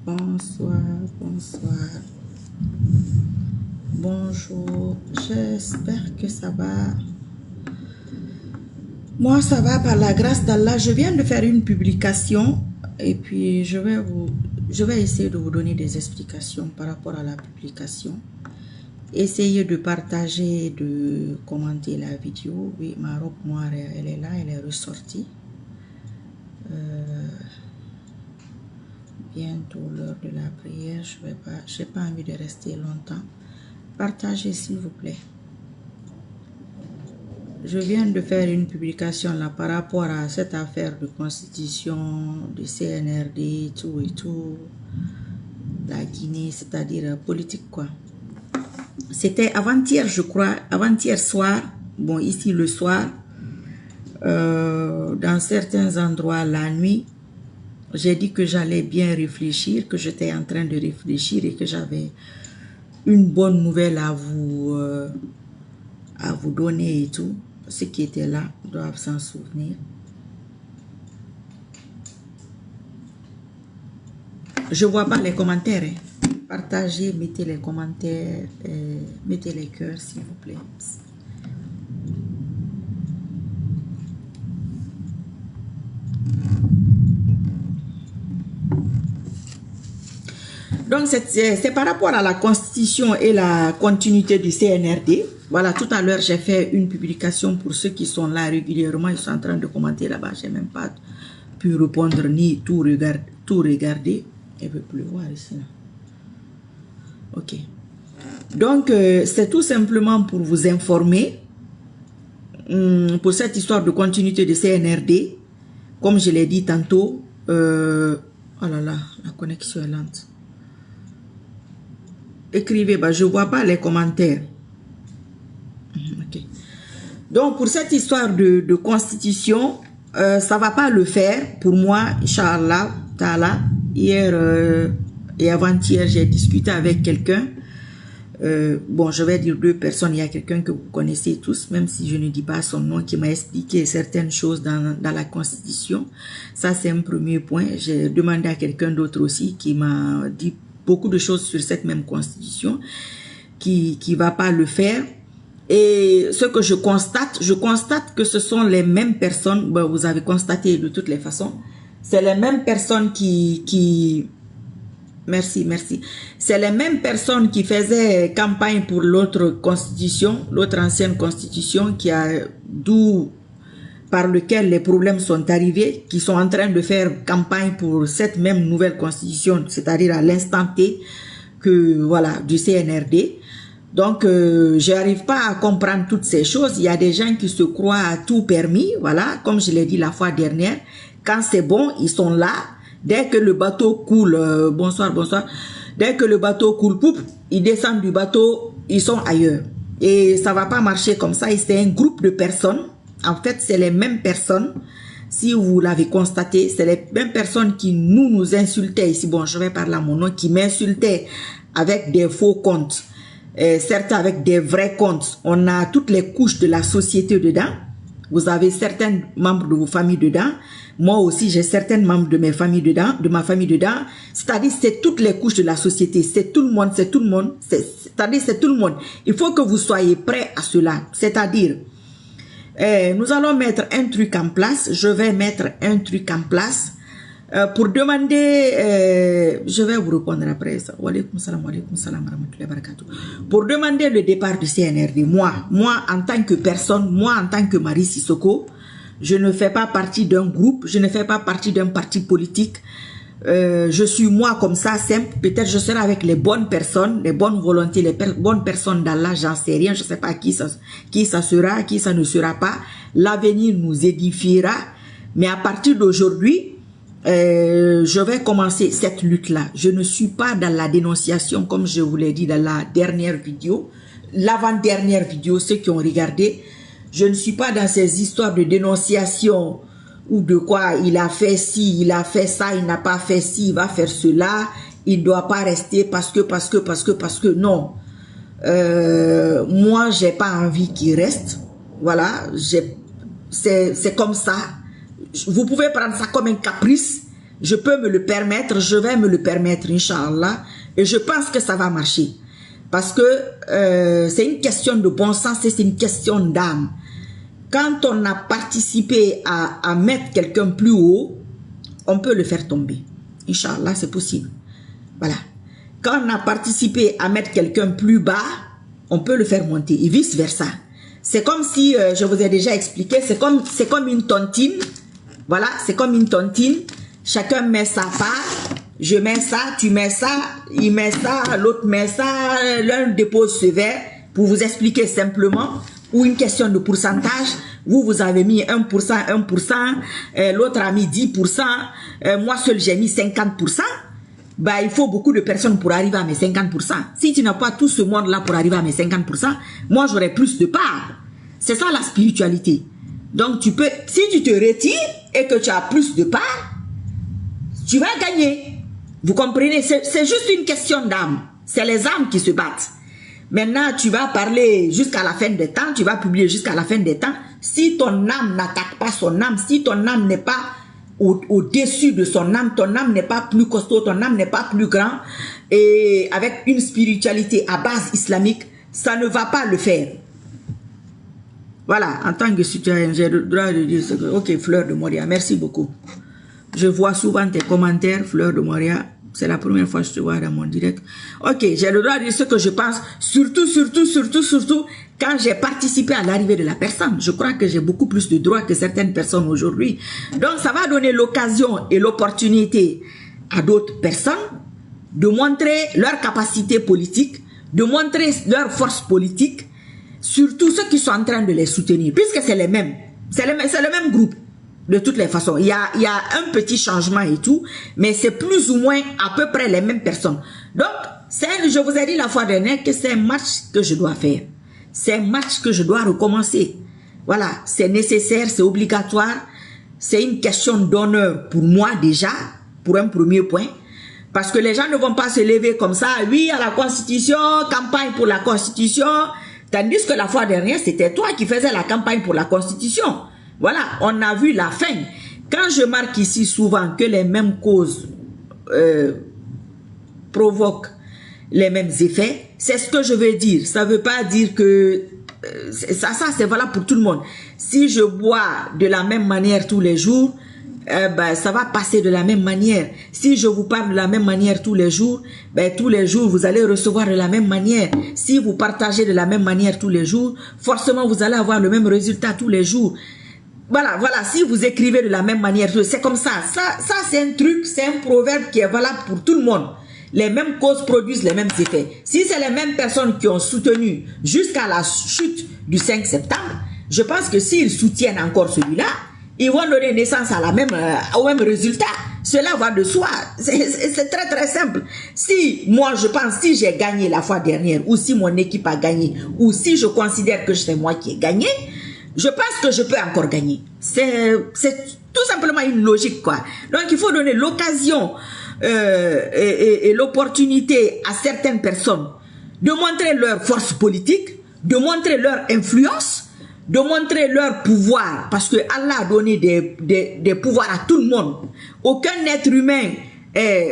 Bonsoir, bonsoir. Bonjour, j'espère que ça va. Moi, ça va par la grâce d'Allah. Je viens de faire une publication et puis je vais essayer de vous donner des explications par rapport à la publication. Essayez de partager, de commenter la vidéo. Oui, ma robe noire, elle est là, elle est ressortie. Bientôt l'heure de la prière, je n'ai pas envie de rester longtemps. Partagez s'il vous plaît. Je viens de faire une publication là par rapport à cette affaire de constitution, de CNRD, tout et tout, la Guinée, c'est-à-dire politique quoi. C'était avant-hier je crois, avant-hier soir, bon ici le soir, dans certains endroits la nuit, j'ai dit que j'allais bien réfléchir, que j'étais en train de réfléchir et que j'avais une bonne nouvelle à vous donner et tout. Ceux qui étaient là doivent s'en souvenir. Je vois pas les commentaires. Hein. Partagez, mettez les commentaires, mettez les cœurs s'il vous plaît. Donc, c'est par rapport à la constitution et la continuité du CNRD. Voilà, tout à l'heure, j'ai fait une publication pour ceux qui sont là régulièrement. Ils sont en train de commenter là-bas. Je n'ai même pas pu répondre ni tout regarder. Il veut plus voir ici. Là. Ok. Donc, c'est tout simplement pour vous informer pour cette histoire de continuité de CNRD. Comme je l'ai dit tantôt, oh là là, la connexion est lente. Écrivez, bah, je ne vois pas les commentaires. Okay. Donc, pour cette histoire de constitution, ça ne va pas le faire. Pour moi, Inch'Allah, Ta'ala, hier et avant-hier, j'ai discuté avec quelqu'un. Bon, je vais dire deux personnes. Il y a quelqu'un que vous connaissez tous, même si je ne dis pas son nom, qui m'a expliqué certaines choses dans la constitution. Ça, c'est un premier point. J'ai demandé à quelqu'un d'autre aussi qui m'a dit beaucoup de choses sur cette même constitution qui va pas le faire. Et ce que je constate que ce sont les mêmes personnes, bon, vous avez constaté de toutes les façons, c'est les mêmes personnes merci, c'est les mêmes personnes qui faisaient campagne pour l'autre constitution, l'autre ancienne constitution par lequel les problèmes sont arrivés, qui sont en train de faire campagne pour cette même nouvelle constitution, c'est-à-dire à l'instant T que voilà du CNRD. Donc je n'arrive pas à comprendre toutes ces choses. Il y a des gens qui se croient à tout permis, voilà, comme je l'ai dit la fois dernière. Quand c'est bon, ils sont là. Dès que le bateau coule, bonsoir, dès que le bateau coule, poup, ils descendent du bateau, ils sont ailleurs. Et ça va pas marcher comme ça. Et c'est un groupe de personnes. En fait, c'est les mêmes personnes, si vous l'avez constaté, c'est les mêmes personnes qui nous insultaient ici. Bon, je vais parler à mon nom, qui m'insultaient avec des faux comptes, certains avec des vrais comptes. On a toutes les couches de la société dedans. Vous avez certains membres de vos familles dedans. Moi aussi, j'ai certains membres de ma famille dedans. C'est-à-dire, c'est toutes les couches de la société. C'est tout le monde, c'est-à-dire, c'est tout le monde. Il faut que vous soyez prêts à cela. C'est-à-dire, nous allons mettre un truc en place. Je vais mettre un truc en place pour demander, je vais vous répondre après ça. Pour demander le départ du CNRD. Moi en tant que personne, moi en tant que Marie Sissoko, je ne fais pas partie d'un groupe, je ne fais pas partie d'un parti politique. Je suis moi comme ça, simple. Peut-être je serai avec les bonnes personnes, les bonnes volontés, les bonnes personnes d'Allah, j'en sais rien. Je ne sais pas qui ça sera, qui ça ne sera pas. L'avenir nous édifiera. Mais à partir d'aujourd'hui, je vais commencer cette lutte-là. Je ne suis pas dans la dénonciation, comme je vous l'ai dit dans la dernière vidéo, l'avant-dernière vidéo, ceux qui ont regardé. Je ne suis pas dans ces histoires de dénonciation ou de quoi il a fait ci, il a fait ça, il n'a pas fait ci, il va faire cela, il ne doit pas rester parce que non. Moi, j'ai pas envie qu'il reste. Voilà, c'est comme ça. Vous pouvez prendre ça comme un caprice. je peux me le permettre, je vais me le permettre, Inch'Allah, et je pense que ça va marcher. Parce que c'est une question de bon sens et c'est une question d'âme. Quand on a participé à mettre quelqu'un plus haut, on peut le faire tomber. Inch'Allah, c'est possible. Voilà. Quand on a participé à mettre quelqu'un plus bas, on peut le faire monter et vice versa. C'est comme si, je vous ai déjà expliqué, c'est comme une tontine. Voilà, c'est comme une tontine. Chacun met sa part. Je mets ça, tu mets ça, il met ça, l'autre met ça, l'un dépose ce verre. Pour vous expliquer simplement, ou une question de pourcentage, vous avez mis 1%, 1%, l'autre a mis 10%, moi seul j'ai mis 50%. Bah, il faut beaucoup de personnes pour arriver à mes 50%. Si tu n'as pas tout ce monde-là pour arriver à mes 50%, moi j'aurai plus de parts. C'est ça la spiritualité. Donc tu peux, si tu te retires et que tu as plus de parts, tu vas gagner. Vous comprenez? C'est juste une question d'âme. C'est les âmes qui se battent. Maintenant, tu vas parler jusqu'à la fin des temps, tu vas publier jusqu'à la fin des temps. Si ton âme n'attaque pas son âme, si ton âme n'est pas au-dessus de son âme, ton âme n'est pas plus costaud, ton âme n'est pas plus grand, et avec une spiritualité à base islamique, ça ne va pas le faire. Voilà, en tant que citoyen, j'ai le droit de dire ce que... Ok, Fleur de Moria, merci beaucoup. Je vois souvent tes commentaires, Fleur de Moria. C'est la première fois que je te vois dans mon direct. Ok, j'ai le droit de dire ce que je pense. Surtout, quand j'ai participé à l'arrivée de la personne. Je crois que j'ai beaucoup plus de droits que certaines personnes aujourd'hui. Donc, ça va donner l'occasion et l'opportunité à d'autres personnes de montrer leur capacité politique, de montrer leur force politique, surtout ceux qui sont en train de les soutenir, puisque c'est les mêmes. C'est le même groupe. De toutes les façons, il y a un petit changement et tout, mais c'est plus ou moins à peu près les mêmes personnes. Donc, je vous ai dit la fois dernière que c'est un match que je dois faire. C'est un match que je dois recommencer. Voilà, c'est nécessaire, c'est obligatoire. C'est une question d'honneur pour moi déjà, pour un premier point. Parce que les gens ne vont pas se lever comme ça, oui, à la Constitution, campagne pour la Constitution. Tandis que la fois dernière, c'était toi qui faisais la campagne pour la Constitution. Voilà, on a vu la fin. Quand je marque ici souvent que les mêmes causes provoquent les mêmes effets, c'est ce que je veux dire. Ça ne veut pas dire que... ça c'est valable pour tout le monde. Si je bois de la même manière tous les jours, ben, ça va passer de la même manière. Si je vous parle de la même manière tous les jours, vous allez recevoir de la même manière. Si vous partagez de la même manière tous les jours, forcément vous allez avoir le même résultat tous les jours. Voilà, si vous écrivez de la même manière, c'est comme ça. Ça c'est un truc, c'est un proverbe qui est valable pour tout le monde. Les mêmes causes produisent les mêmes effets. Si c'est les mêmes personnes qui ont soutenu jusqu'à la chute du 5 septembre, je pense que s'ils soutiennent encore celui-là, ils vont donner naissance à au même résultat. Cela va de soi. C'est très très simple. Si moi je pense, si j'ai gagné la fois dernière, ou si mon équipe a gagné, ou si je considère que c'est moi qui ai gagné, je pense que je peux encore gagner. C'est tout simplement une logique, quoi. Donc, il faut donner l'occasion et l'opportunité à certaines personnes de montrer leur force politique, de montrer leur influence, de montrer leur pouvoir. Parce que Allah a donné des pouvoirs à tout le monde. Aucun être humain est...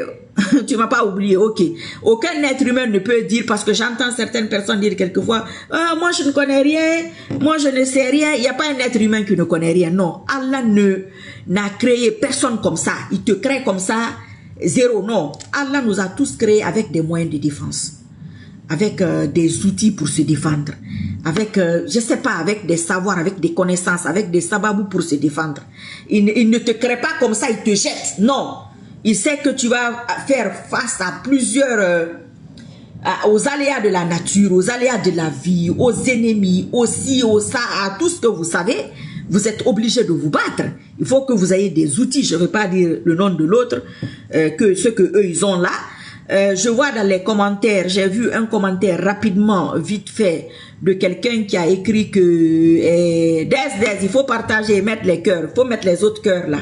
Tu m'as pas oublié, ok. Aucun être humain ne peut dire, parce que j'entends certaines personnes dire quelquefois, moi je ne connais rien, moi je ne sais rien. Il n'y a pas un être humain qui ne connaît rien. Non, Allah n'a créé personne comme ça. Il te crée comme ça, zéro. Non, Allah nous a tous créés avec des moyens de défense, avec des outils pour se défendre, avec, je sais pas, avec des savoirs, avec des connaissances, avec des sababous pour se défendre. Il ne te crée pas comme ça, il te jette. Non. Il sait que tu vas faire face à plusieurs, aux aléas de la nature, aux aléas de la vie, aux ennemis, aussi, aux ça, à tout ce que vous savez. Vous êtes obligé de vous battre. Il faut que vous ayez des outils. Je ne vais pas dire le nom de l'autre, que ce que eux ils ont là. Je vois dans les commentaires, j'ai vu un commentaire rapidement, vite fait, de quelqu'un qui a écrit que il faut partager, mettre les cœurs, il faut mettre les autres cœurs là.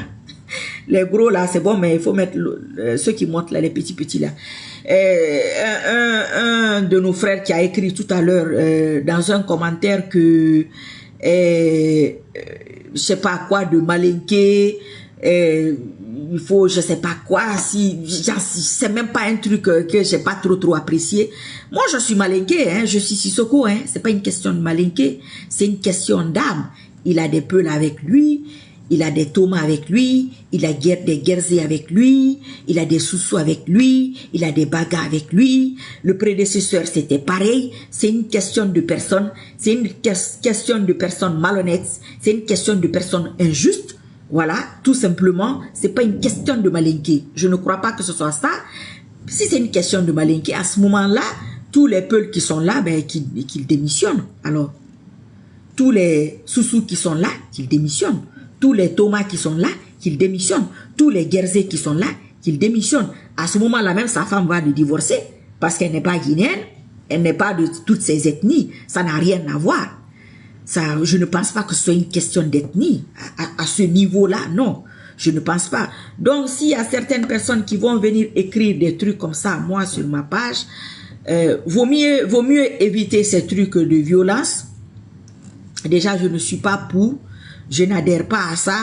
Les gros là c'est bon, mais il faut mettre ceux qui montent là, les petits là. Un de nos frères qui a écrit tout à l'heure dans un commentaire que je sais pas quoi de Malinké, il faut, je sais pas quoi, si c'est même pas un truc que j'ai pas trop apprécié. Moi, je suis malinqué, hein, je suis Sissoko, hein, c'est pas une question de malinqué, c'est une question d'âme. Il a des peuls avec lui, il a des Thomas avec lui, il a des Guerzé avec lui, il a des Soussou avec lui, il a des Baga avec lui, le prédécesseur c'était pareil, c'est une question de personnes, c'est une question de personnes malhonnêtes, c'est une question de personnes injustes, voilà, tout simplement, c'est pas une question de malinqué, je ne crois pas que ce soit ça. Si c'est une question de malinqué, à ce moment-là, tous les peuls qui sont là, ben, qu'ils démissionnent, alors, tous les Soussou qui sont là, qu'ils démissionnent. Tous les Thomas qui sont là, qu'ils démissionnent. Tous les Guerzé qui sont là, qu'ils démissionnent. À ce moment-là même, sa femme va le divorcer parce qu'elle n'est pas guinéenne, elle n'est pas de toutes ces ethnies. Ça n'a rien à voir. Ça, je ne pense pas que ce soit une question d'ethnie. À ce niveau-là, non. Je ne pense pas. Donc, s'il y a certaines personnes qui vont venir écrire des trucs comme ça, moi, sur ma page, vaut mieux éviter ces trucs de violence. Déjà, je ne suis pas pour. Je n'adhère pas à ça.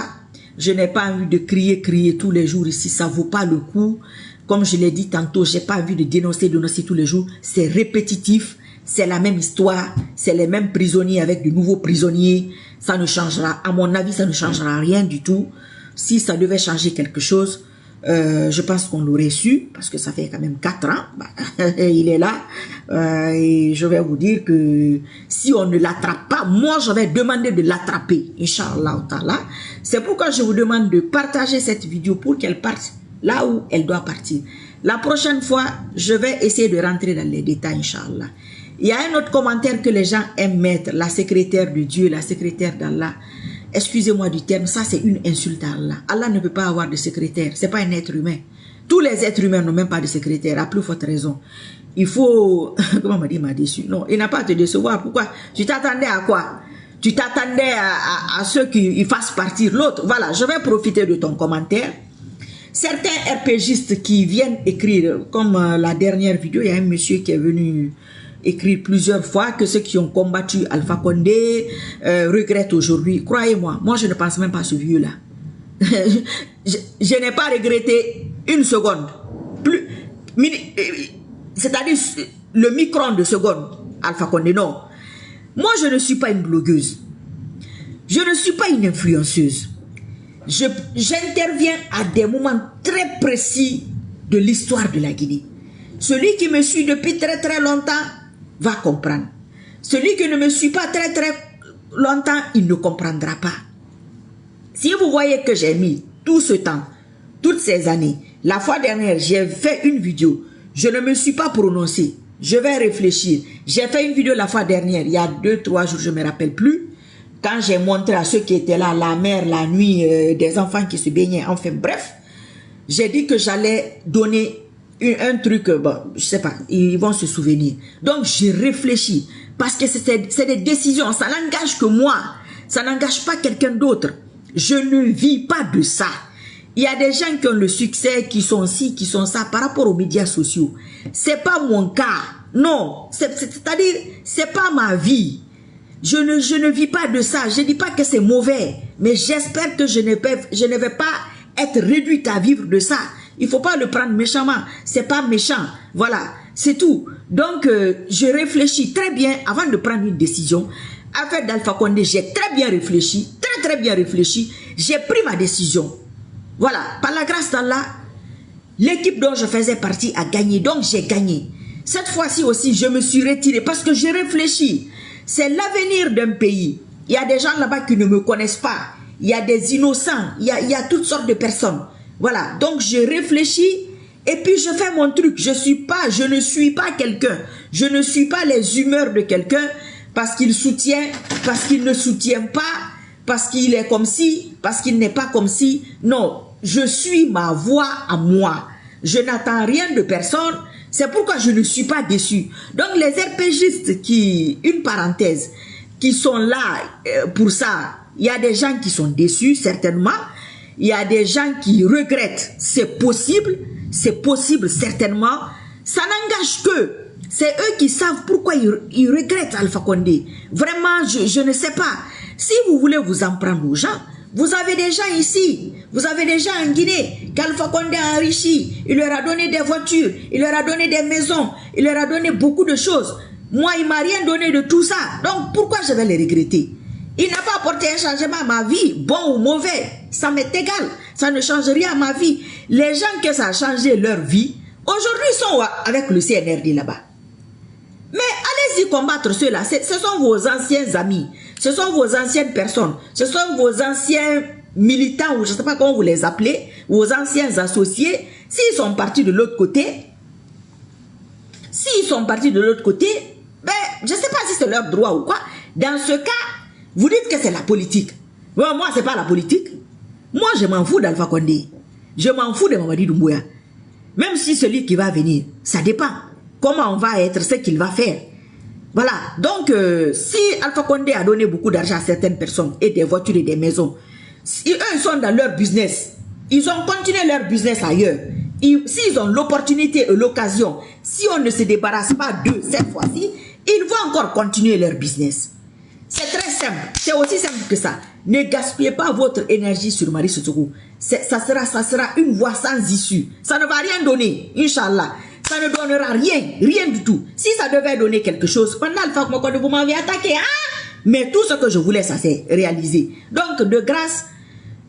Je n'ai pas envie de crier tous les jours ici. Ça ne vaut pas le coup. Comme je l'ai dit tantôt, je n'ai pas envie de dénoncer tous les jours. C'est répétitif. C'est la même histoire. C'est les mêmes prisonniers avec de nouveaux prisonniers. Ça ne changera. À mon avis, ça ne changera rien du tout. Si ça devait changer quelque chose, je pense qu'on l'aurait su. Parce que ça fait quand même 4 ans. Bah, il est là. Et je vais vous dire que si on ne l'attrape pas, moi je vais demander de l'attraper, Inch'Allah Ta'ala. C'est pourquoi je vous demande de partager cette vidéo pour qu'elle parte là où elle doit partir. La prochaine fois, je vais essayer de rentrer dans les détails, Inch'Allah. Il y a un autre commentaire que les gens aiment mettre, la secrétaire de Dieu, la secrétaire d'Allah. Excusez-moi du terme, ça c'est une insulte à Allah. Allah ne peut pas avoir de secrétaire, c'est pas un être humain. Tous les êtres humains n'ont même pas de secrétaire, à plus forte raison. Il faut... Comment m'a dit, m'a déçu? Non, il n'a pas à te décevoir. Pourquoi? Tu t'attendais à quoi? Tu t'attendais à ceux qui fassent partir l'autre. Voilà, je vais profiter de ton commentaire. Certains RPGistes qui viennent écrire, comme la dernière vidéo, il y a un monsieur qui est venu écrire plusieurs fois que ceux qui ont combattu Alpha Condé regrettent aujourd'hui. Croyez-moi, moi je ne pense même pas à ce vieux-là. Je n'ai pas regretté une seconde. Plus... C'est-à-dire le micron de seconde, Alpha Condé, non. Moi, je ne suis pas une blogueuse. Je ne suis pas une influenceuse. J'interviens à des moments très précis de l'histoire de la Guinée. Celui qui me suit depuis très longtemps va comprendre. Celui qui ne me suit pas très longtemps, il ne comprendra pas. Si vous voyez que j'ai mis tout ce temps, toutes ces années, la fois dernière, j'ai fait une vidéo. Je ne me suis pas prononcé. Je vais réfléchir. J'ai fait une vidéo la fois dernière, il y a 2-3 jours, je ne me rappelle plus. Quand j'ai montré à ceux qui étaient là, la mer, la nuit, des enfants qui se baignaient, enfin bref. J'ai dit que j'allais donner un truc, bon, je sais pas, ils vont se souvenir. Donc j'ai réfléchi. Parce que c'est des décisions, ça n'engage que moi. Ça n'engage pas quelqu'un d'autre. Je ne vis pas de ça. Il y a des gens qui ont le succès, qui sont ci, qui sont ça, par rapport aux médias sociaux. C'est pas mon cas. Non. C'est-à-dire, c'est pas ma vie. Je ne vis pas de ça. Je dis pas que c'est mauvais. Mais j'espère que je ne vais pas être réduite à vivre de ça. Il faut pas le prendre méchamment. C'est pas méchant. Voilà. C'est tout. Donc, je réfléchis très bien avant de prendre une décision. Affaire d'Alpha Condé, j'ai très bien réfléchi. Très bien réfléchi. J'ai pris ma décision. Voilà, par la grâce d'Allah, l'équipe dont je faisais partie a gagné, donc j'ai gagné. Cette fois-ci aussi, je me suis retiré parce que j'ai réfléchi. C'est l'avenir d'un pays. Il y a des gens là-bas qui ne me connaissent pas. Il y a des innocents, il y a toutes sortes de personnes. Voilà, donc je réfléchis et puis je fais mon truc. Je ne suis pas quelqu'un. Je ne suis pas les humeurs de quelqu'un parce qu'il soutient, parce qu'il ne soutient pas, parce qu'il est comme ci, parce qu'il n'est pas comme ci. Non, je suis ma voix à moi. Je n'attends rien de personne. C'est pourquoi je ne suis pas déçu. Donc les RPGistes qui, une parenthèse, qui sont là pour ça, il y a des gens qui sont déçus, certainement. Il y a des gens qui regrettent. C'est possible, certainement. Ça n'engage que. C'est eux qui savent pourquoi ils regrettent Alpha Condé. Vraiment, je ne sais pas. Si vous voulez vous en prendre aux gens, Vous avez des gens ici, vous avez des gens en Guinée, qu'Alpha Condé a enrichi, il leur a donné des voitures, il leur a donné des maisons, il leur a donné beaucoup de choses. Moi, il ne m'a rien donné de tout ça. Donc, pourquoi je vais les regretter? Il n'a pas apporté un changement à ma vie, bon ou mauvais. Ça m'est égal. Ça ne change rien à ma vie. Les gens que ça a changé leur vie, aujourd'hui sont avec le CNRD là-bas. Mais allez-y combattre ceux-là. Ce sont vos anciens amis. Ce sont vos anciennes personnes. Ce sont vos anciens militants, ou je ne sais pas comment vous les appelez, vos anciens associés. S'ils sont partis de l'autre côté, ben, je ne sais pas si c'est leur droit ou quoi. Dans ce cas, vous dites que c'est la politique. Bon, moi, ce n'est pas la politique. Moi, je m'en fous d'Alpha Condé. Je m'en fous de Mamadi Doumbouya. Même si celui qui va venir, ça dépend. Comment on va être, ce qu'il va faire. Voilà. Donc, si Alpha Condé a donné beaucoup d'argent à certaines personnes et des voitures et des maisons, si eux, ils sont dans leur business, ils ont continué leur business ailleurs. S'ils ont l'opportunité et l'occasion, si on ne se débarrasse pas d'eux cette fois-ci, ils vont encore continuer leur business. C'est très simple. C'est aussi simple que ça. Ne gaspillez pas votre énergie sur Marie Sotogo. Ça sera une voie sans issue. Ça ne va rien donner, Inch'Allah. Ça ne donnera rien du tout. Si ça devait donner quelque chose, pendant le fait que vous m'avez attaqué, hein? Mais tout ce que je voulais, ça s'est réalisé. Donc, de grâce,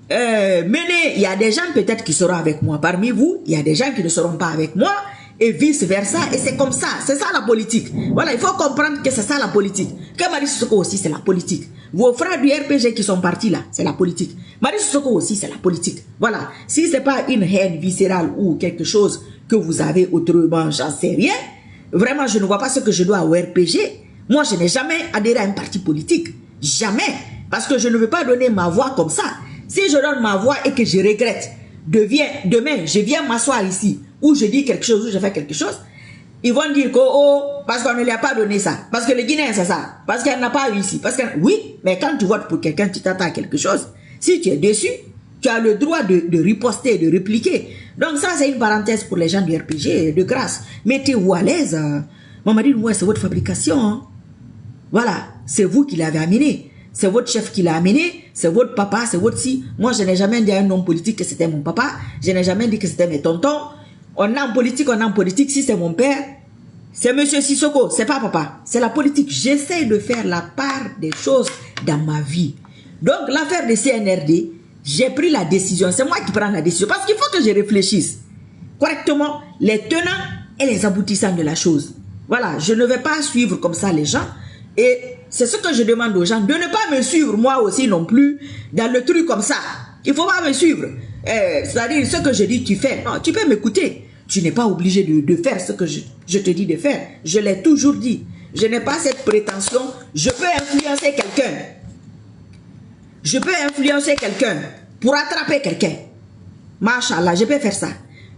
il y a des gens peut-être qui seront avec moi parmi vous, il y a des gens qui ne seront pas avec moi, et vice-versa, et c'est comme ça, c'est ça la politique. Voilà, il faut comprendre que c'est ça la politique. Que Marie Sissoko aussi, c'est la politique. Vos frères du RPG qui sont partis là, c'est la politique. Marie Sissoko aussi, c'est la politique. Voilà, si c'est pas une haine viscérale ou quelque chose que vous avez autrement, j'en sais rien, vraiment, je ne vois pas ce que je dois au RPG. Moi, je n'ai jamais adhéré à un parti politique. Jamais. Parce que je ne veux pas donner ma voix comme ça. Si je donne ma voix et que je regrette, demain, je viens m'asseoir ici, où je dis quelque chose, où je fais quelque chose, ils vont dire que, oh, parce qu'on ne lui a pas donné ça, parce que les Guinéens, c'est ça, parce qu'elle n'a pas réussi, parce que, oui, mais quand tu votes pour quelqu'un, tu t'attends à quelque chose. Si tu es déçu, tu as le droit de riposter, de répliquer. Donc ça, c'est une parenthèse pour les gens du RPG, de grâce. Mettez-vous à l'aise. Mamadi Doumbouya, c'est votre fabrication. Hein. Voilà, c'est vous qui l'avez amené. C'est votre chef qui l'a amené, c'est votre papa, c'est votre si. Moi, je n'ai jamais dit à un homme politique que c'était mon papa. Je n'ai jamais dit que c'était mes tontons. On est en politique, si c'est mon père, c'est monsieur Sissoko, c'est pas papa. C'est la politique. J'essaie de faire la part des choses dans ma vie. Donc, l'affaire de CNRD, j'ai pris la décision. C'est moi qui prends la décision. Parce qu'il faut que je réfléchisse correctement les tenants et les aboutissants de la chose. Voilà, je ne vais pas suivre comme ça les gens. Et c'est ce que je demande aux gens, de ne pas me suivre moi aussi non plus dans le truc comme ça. Il ne faut pas me suivre. C'est-à-dire ce que je dis, tu fais. Non, tu peux m'écouter. Tu n'es pas obligé de faire ce que je te dis de faire. Je l'ai toujours dit. Je n'ai pas cette prétention. Je peux influencer quelqu'un. Je peux influencer quelqu'un pour attraper quelqu'un. Machallah, je peux faire ça.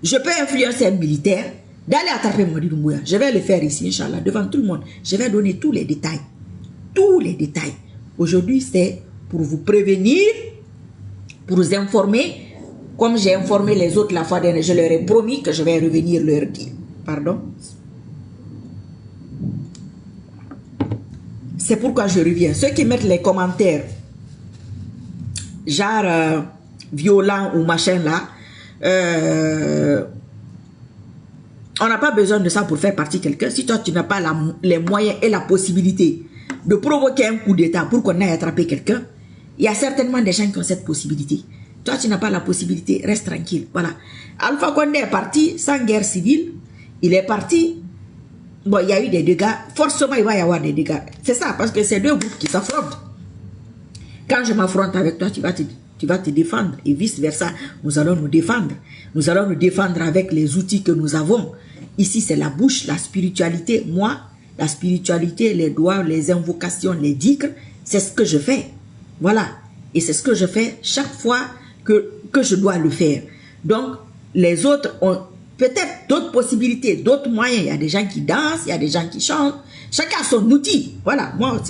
Je peux influencer un militaire d'aller attraper Mamadi Doumbouya. Je vais le faire ici, Inch'Allah, devant tout le monde. Je vais donner tous les détails. Tous les détails. Aujourd'hui, c'est pour vous prévenir, pour vous informer. Comme j'ai informé les autres la fois dernière, je leur ai promis que je vais revenir leur dire. Pardon. C'est pourquoi je reviens. Ceux qui mettent les commentaires, genre violent ou machin là, on n'a pas besoin de ça pour faire partie de quelqu'un. Si toi, tu n'as pas les moyens et la possibilité de provoquer un coup d'état pour qu'on aille attraper quelqu'un, il y a certainement des gens qui ont cette possibilité. Toi, tu n'as pas la possibilité, reste tranquille. Voilà. Alpha Condé est parti sans guerre civile. Il est parti. Bon, il y a eu des dégâts. Forcément, il va y avoir des dégâts. C'est ça, parce que c'est deux groupes qui s'affrontent. Quand je m'affronte avec toi, tu vas te défendre. Et vice-versa, nous allons nous défendre. Nous allons nous défendre avec les outils que nous avons. Ici, c'est la bouche, la spiritualité. Moi, la spiritualité, les doigts, les invocations, les dhikrs, c'est ce que je fais. Voilà. Et c'est ce que je fais chaque fois que je dois le faire. Donc, les autres ont peut-être d'autres possibilités, d'autres moyens. Il y a des gens qui dansent, il y a des gens qui chantent. Chacun a son outil. Voilà. Moi,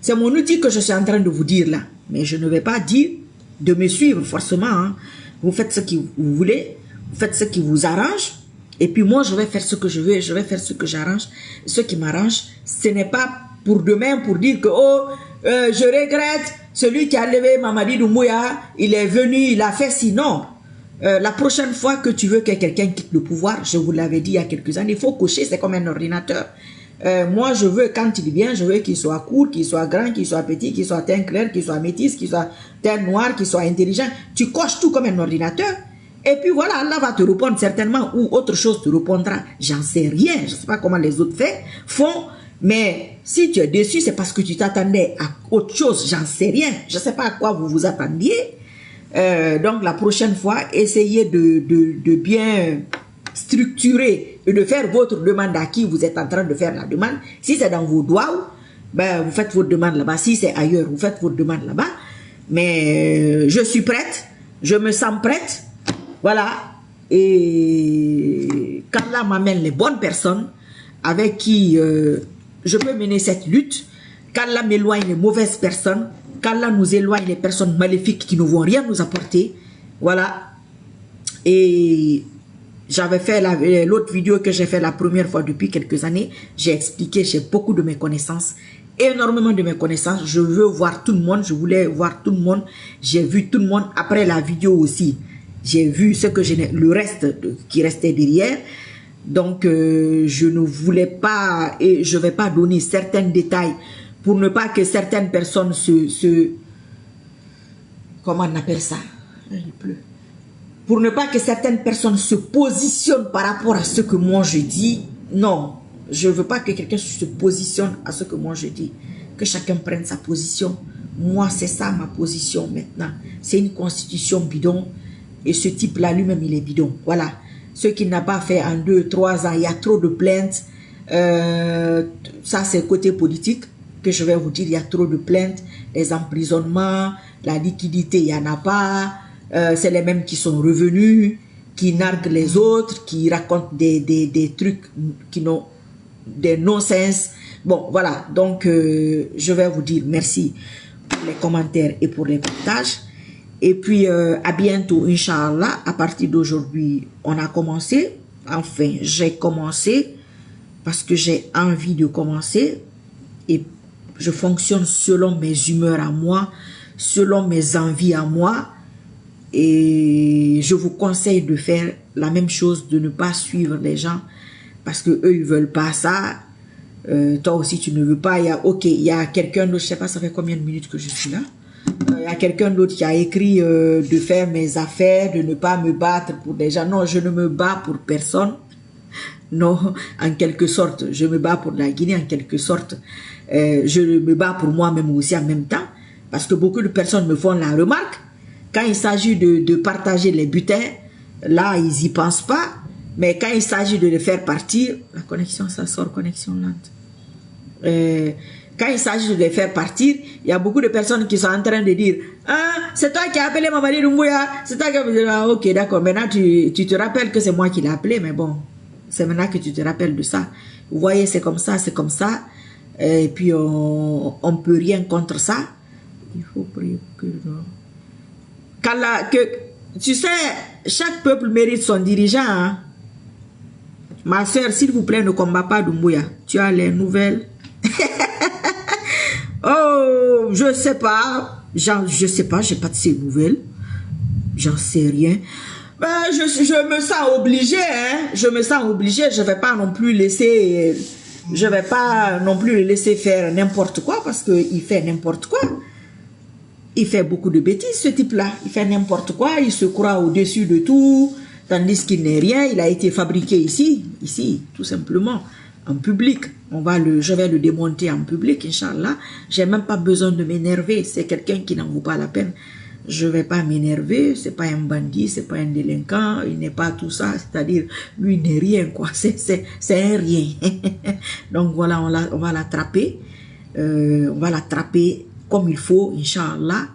c'est mon outil que je suis en train de vous dire là. Mais je ne vais pas dire de me suivre forcément. Hein. Vous faites ce que vous voulez. Vous faites ce qui vous arrange. Et puis moi, je vais faire ce que je veux. Je vais faire ce que j'arrange. Ce qui m'arrange. Ce n'est pas pour demain, pour dire que, oh, je regrette. celui qui a levé Mamadi Doumbouya, il est venu, il a fait sinon. La prochaine fois que tu veux que quelqu'un quitte le pouvoir, je vous l'avais dit il y a quelques années, il faut cocher, c'est comme un ordinateur. Moi, je veux, quand il vient, je veux qu'il soit court, qu'il soit grand, qu'il soit petit, qu'il soit teint clair, qu'il soit métis, qu'il soit teint noir, qu'il soit intelligent. Tu coches tout comme un ordinateur. Et puis voilà, Allah va te répondre certainement ou autre chose te répondra. J'en sais rien, je ne sais pas comment les autres font. Mais si tu es déçu, c'est parce que tu t'attendais à autre chose. J'en sais rien. Je ne sais pas à quoi vous vous attendiez. Donc la prochaine fois, essayez de bien structurer et de faire votre demande à qui vous êtes en train de faire la demande. Si c'est dans vos doigts, ben, vous faites votre demande là-bas. Si c'est ailleurs, vous faites votre demande là-bas. Mais je suis prête. Je me sens prête. Voilà. Et qu'Allah m'amène les bonnes personnes avec qui je peux mener cette lutte. Qu'Allah m'éloigne les mauvaises personnes. Qu'Allah nous éloigne les personnes maléfiques qui ne vont rien nous apporter. Voilà. Et j'avais fait l'autre vidéo que j'ai fait la première fois depuis quelques années. J'ai expliqué, j'ai beaucoup de mes connaissances. Énormément de mes connaissances. Je veux voir tout le monde. Je voulais voir tout le monde. J'ai vu tout le monde après la vidéo aussi. J'ai vu ce que le reste qui restait derrière. Donc, je ne voulais pas et je ne vais pas donner certains détails pour ne pas que certaines personnes comment on appelle ça? Il pleut. Pour ne pas que certaines personnes se positionnent par rapport à ce que moi je dis. Non, je ne veux pas que quelqu'un se positionne à ce que moi je dis. Que chacun prenne sa position. Moi, c'est ça ma position maintenant. C'est une constitution bidon. Et ce type-là, lui-même, il est bidon. Voilà. Ce qu'il n'a pas fait en 2, 3 ans, il y a trop de plaintes. Ça, c'est côté politique que je vais vous dire. Il y a trop de plaintes, des emprisonnements, la liquidité, il n'y en a pas. C'est les mêmes qui sont revenus, qui narguent les autres, qui racontent des trucs qui n'ont des non-sens. Bon, voilà. Donc, je vais vous dire merci pour les commentaires et pour les partages. Et puis, à bientôt, Inch'Allah. À partir d'aujourd'hui, on a commencé. Enfin, j'ai commencé parce que j'ai envie de commencer. Et je fonctionne selon mes humeurs à moi, selon mes envies à moi. Et je vous conseille de faire la même chose, de ne pas suivre les gens parce que eux ils veulent pas ça. Toi aussi, tu ne veux pas. Il y a quelqu'un d'autre, je sais pas, ça fait combien de minutes que je suis là. Il y a quelqu'un d'autre qui a écrit de faire mes affaires, de ne pas me battre pour des gens. Non, je ne me bats pour personne. Non, en quelque sorte, je me bats pour la Guinée en quelque sorte. Je me bats pour moi-même aussi en même temps. Parce que beaucoup de personnes me font la remarque. Quand il s'agit de partager les butins, là, ils n'y pensent pas. Mais quand il s'agit de les faire partir, la connexion, ça sort, connexion lente. Quand il s'agit de les faire partir, il y a beaucoup de personnes qui sont en train de dire « Ah, c'est toi qui as appelé Mamadi Doumbouya, c'est toi qui as appelé... Ah, ok, d'accord, maintenant tu te rappelles que c'est moi qui l'ai appelé, mais bon, c'est maintenant que tu te rappelles de ça. Vous voyez, c'est comme ça, c'est comme ça. Et puis, on ne peut rien contre ça. Il faut prier que... tu sais, chaque peuple mérite son dirigeant. Hein? Ma soeur, s'il vous plaît, ne combat pas Doumbouya. Tu as les nouvelles. Oh, je sais pas. Je sais pas, j'ai pas de ces nouvelles. J'en sais rien. Ben, je me sens obligée, hein. Je me sens obligée. Je vais pas non plus laisser... Je vais pas non plus le laisser faire n'importe quoi parce qu'il fait n'importe quoi. Il fait beaucoup de bêtises, ce type-là. Il fait n'importe quoi, il se croit au-dessus de tout, tandis qu'il n'est rien. Il a été fabriqué ici, tout simplement, en public. Je vais le démonter en public, Inch'Allah. J'ai même pas besoin de m'énerver. C'est quelqu'un qui n'en vaut pas la peine. Je vais pas m'énerver. C'est pas un bandit, c'est pas un délinquant. Il n'est pas tout ça. C'est-à-dire, lui n'est rien, quoi. C'est un rien. Donc voilà, on va l'attraper. On va l'attraper comme il faut, Inch'Allah.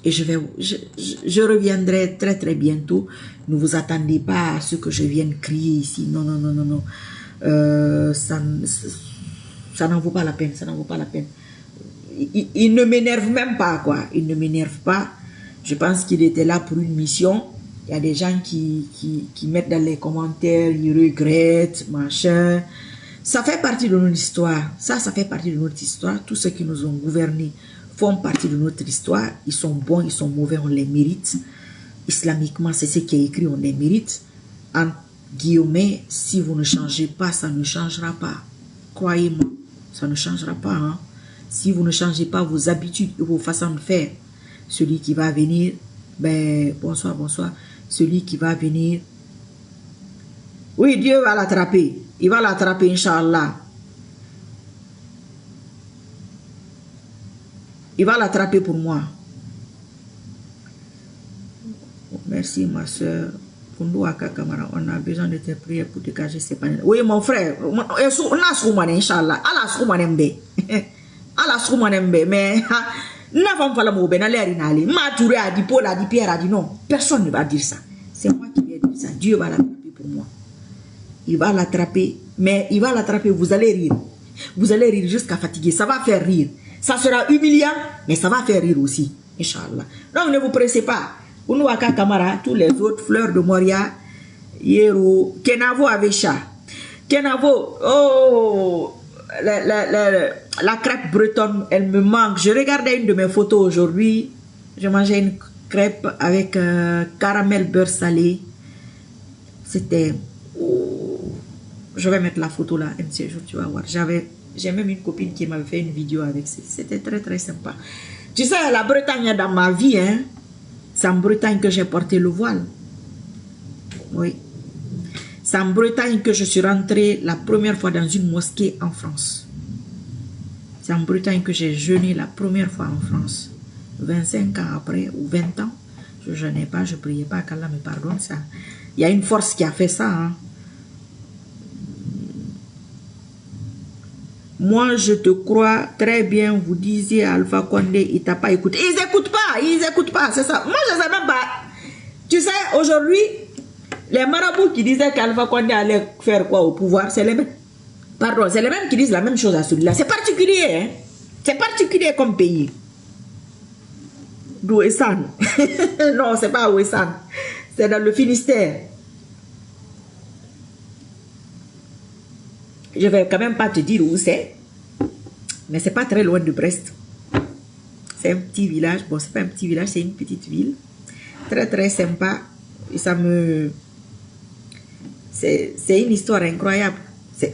Et je reviendrai très très bientôt. Ne vous attendez pas à ce que je vienne crier ici. Non, non, non, non, non. Ça n'en vaut pas la peine. Ça n'en vaut pas la peine. Il ne m'énerve même pas, quoi. Il ne m'énerve pas. Je pense qu'il était là pour une mission. Il y a des gens qui mettent dans les commentaires, ils regrettent, machin. Ça fait partie de notre histoire. Ça fait partie de notre histoire. Tous ceux qui nous ont gouvernés font partie de notre histoire. Ils sont bons, ils sont mauvais, on les mérite. Islamiquement, c'est ce qui est écrit, on les mérite. En guillemets, si vous ne changez pas, ça ne changera pas. Croyez-moi, ça ne changera pas. Hein. Si vous ne changez pas vos habitudes et vos façons de faire, celui qui va venir, ben, bonsoir, bonsoir, celui qui va venir, oui, Dieu va l'attraper. Il va l'attraper, Inch'Allah. Il va l'attraper pour moi. Merci, ma soeur. On a besoin de tes prières pour dégager ces panels. Oui, mon frère. On a soumané, Inch'Allah. Allah soumanembe. Allah soumanembe. Mais, n'a pas fallu m'oublier, n'a l'air inhalé. Ma touré a dit, Paul a dit, Pierre a dit non. Personne ne va dire ça. C'est moi qui vais dire ça. Dieu va l'attraper pour moi. Il va l'attraper. Mais il va l'attraper, vous allez rire. Vous allez rire jusqu'à fatiguer. Ça va faire rire. Ça sera humiliant, mais ça va faire rire aussi. Inch'Allah. Donc ne vous pressez pas. Unouaka Kamara, tous les autres, Fleurs de Moria, Yero, Kenavo Avecha. Kenavo, oh, la crêpe bretonne, elle me manque. Je regardais une de mes photos aujourd'hui. Je mangeais une crêpe avec caramel beurre salé. C'était... Oh, je vais mettre la photo là, un petit jour, tu vas voir. J'ai même une copine qui m'avait fait une vidéo avec ça. C'était très très sympa. Tu sais, la Bretagne dans ma vie, hein. C'est en Bretagne que j'ai porté le voile. Oui. C'est en Bretagne que je suis rentrée la première fois dans une mosquée en France. C'est en Bretagne que j'ai jeûné la première fois en France. 25 ans après, ou 20 ans, je ne jeûnais pas, je ne priais pas, qu'Allah me pardonne ça. Il y a une force qui a fait ça. Hein. Moi, je te crois très bien, vous disiez Alpha Condé, il t'a pas écouté. Ils n'écoutent pas, c'est ça. Moi, je ne sais même pas. Tu sais, aujourd'hui, les marabouts qui disaient qu'Alpha Condé allait faire quoi au pouvoir, c'est les mêmes. Pardon, c'est les mêmes qui disent la même chose à celui-là. C'est particulier, hein. C'est particulier comme pays. D'Ouessane. Non, c'est pas Ouessane. C'est dans le Finistère. Je ne vais quand même pas te dire où c'est. Mais c'est pas très loin de Brest. C'est un petit village. Bon, c'est pas un petit village, c'est une petite ville. Très très sympa. Et ça me... C'est une histoire incroyable. C'est